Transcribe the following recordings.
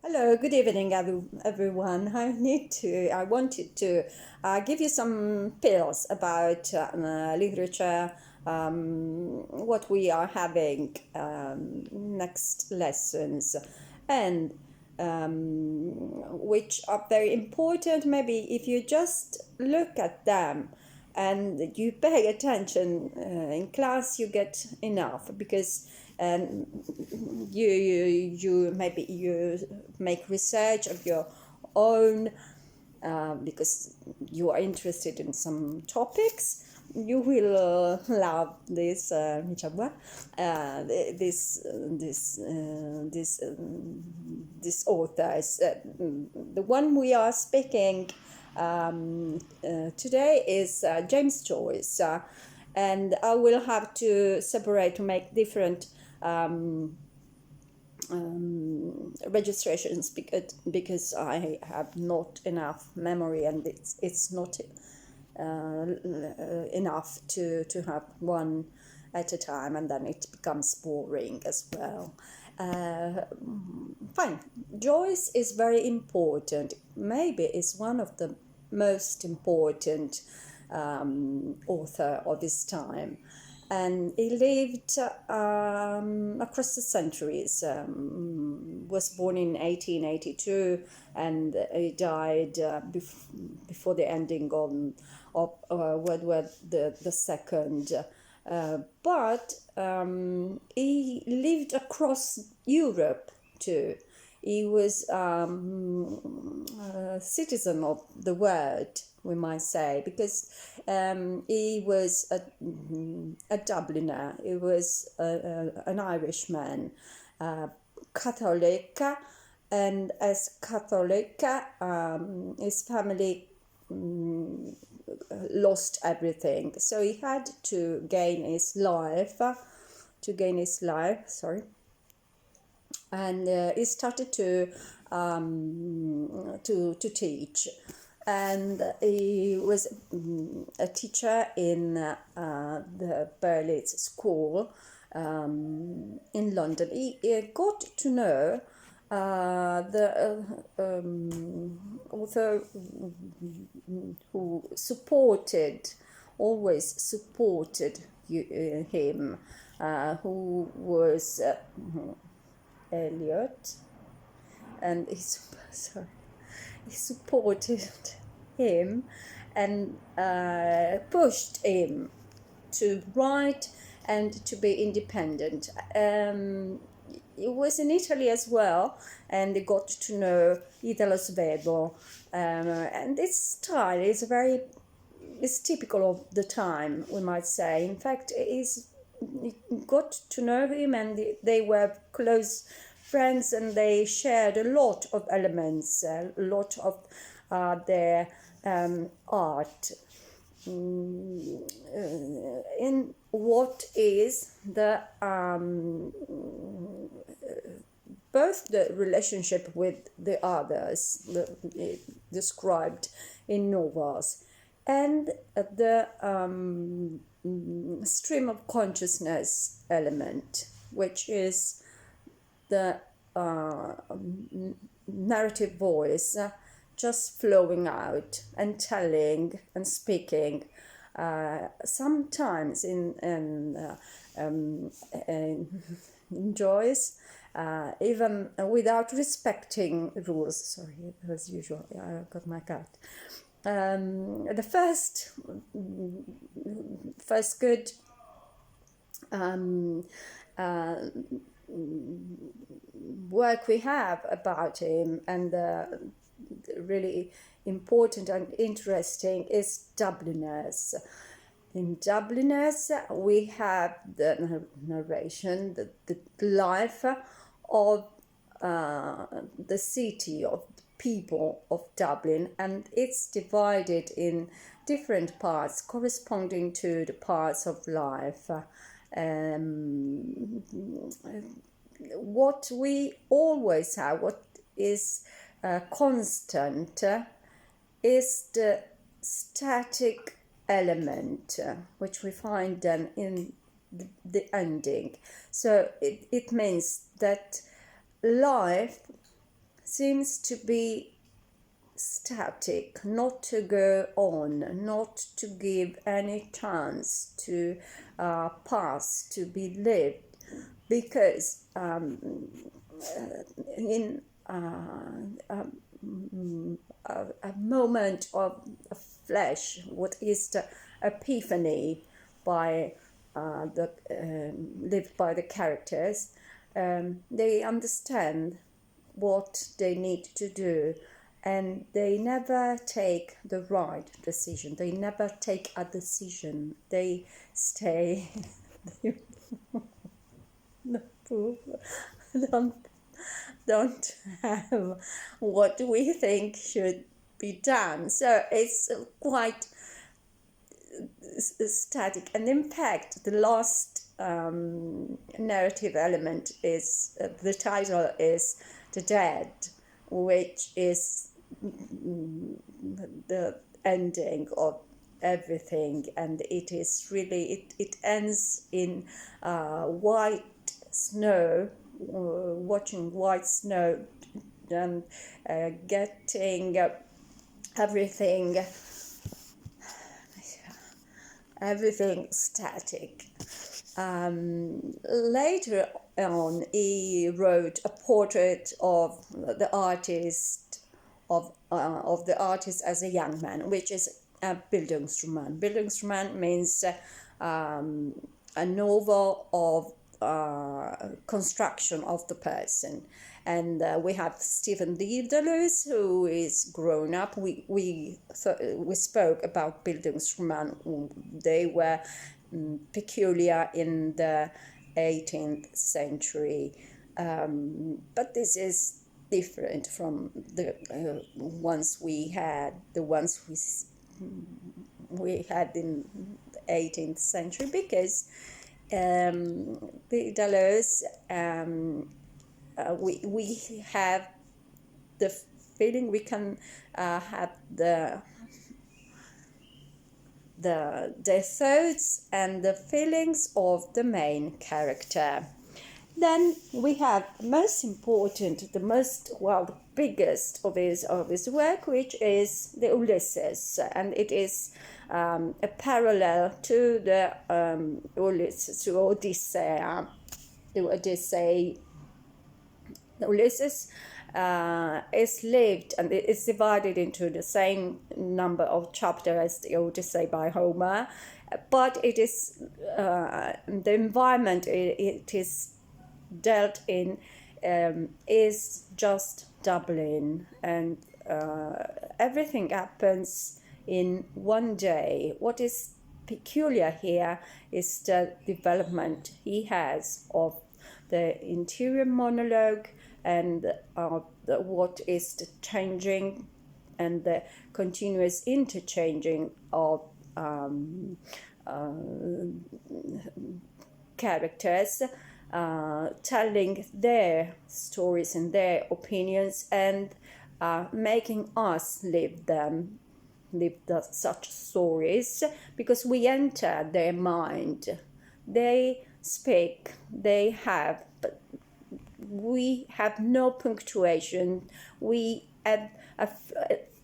Hello, good evening, everyone. I wanted to give you some pills about literature, what we are having next lessons, and which are very important. Maybe if you just look at them and you pay attention in class, you get enough because you maybe you make research of your own because you are interested in some topics. You will love this this authors. The one we are speaking today is James Joyce, and I will have to separate to make different registrations because I have not enough memory, and it's not enough to have one at a time, and then it becomes boring as well. Fine. Joyce is very important. Maybe is one of the most important author of his time. And he lived across the centuries. Was born in 1882, and he died before the ending of World War the Second. But he lived across Europe too. He was a citizen of the world, we might say, because he was a Dubliner. He was an Irishman, Catholic, and as Catholic, his family lost everything, so he had to gain his life. Sorry, and he started to teach, and he was a teacher in the Berlitz School in London. He got to know the author who always supported him, who was Eliot, and he supported him and pushed him to write and to be independent. It was in Italy as well, and they got to know Italo Svevo, and its style is typical of the time, we might say. In fact, he got to know him, and they were close friends, and they shared a lot of elements, a lot of their art in what is the both the relationship with the others described in novels, and the stream of consciousness element, which is the narrative voice just flowing out and telling and speaking, sometimes in Joyce, even without respecting rules. Sorry, as usual, I got my cat. The first good work we have about him, and really important and interesting, is Dubliners. In Dubliners, we have the narration, the life of the city, of the people of Dublin, and it's divided in different parts corresponding to the parts of life. What we always have, what is constant, is the static element, which we find then in the ending. So it means that life seems to be static, not to go on, not to give any chance to pass, to be lived, because in a moment of flesh, what is the epiphany by lived by the characters, they understand what they need to do, and they never take the right decision. They never take a decision. They stay. don't have what we think should be done. So it's quite static. And in fact, the last narrative element is the title is The Dead, which is the ending of everything, and it is really it ends in white snow, watching white snow, and getting everything static. Later on, he wrote a portrait of the artist as a young man, which is a Bildungsroman. Bildungsroman means a novel of construction of the person. And we have Stephen Dedalus, who is grown up. We spoke about Bildungsroman. They were peculiar in the 18th century, but this is different from the ones we had we had in the 18th century, because the Deleuze, we have the feeling, we can have the thoughts and the feelings of the main character. Then we have most important, the biggest of his work, which is the Ulysses, and it is a parallel to the Ulysses, to Odyssea. The Ulysses is lived, and it is divided into the same number of chapters as the Odyssey by Homer, but it is the environment it is dealt in is just Dublin, and everything happens in one day. What is peculiar here is the development he has of the interior monologue, and what is the changing and the continuous interchanging of characters, telling their stories and their opinions, and making us live such stories, because we enter their mind. They speak, they have, but we have no punctuation. We have a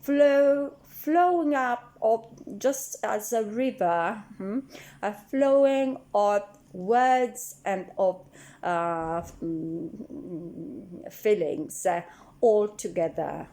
flowing up of, just as a river, a flowing of words and of feelings all together.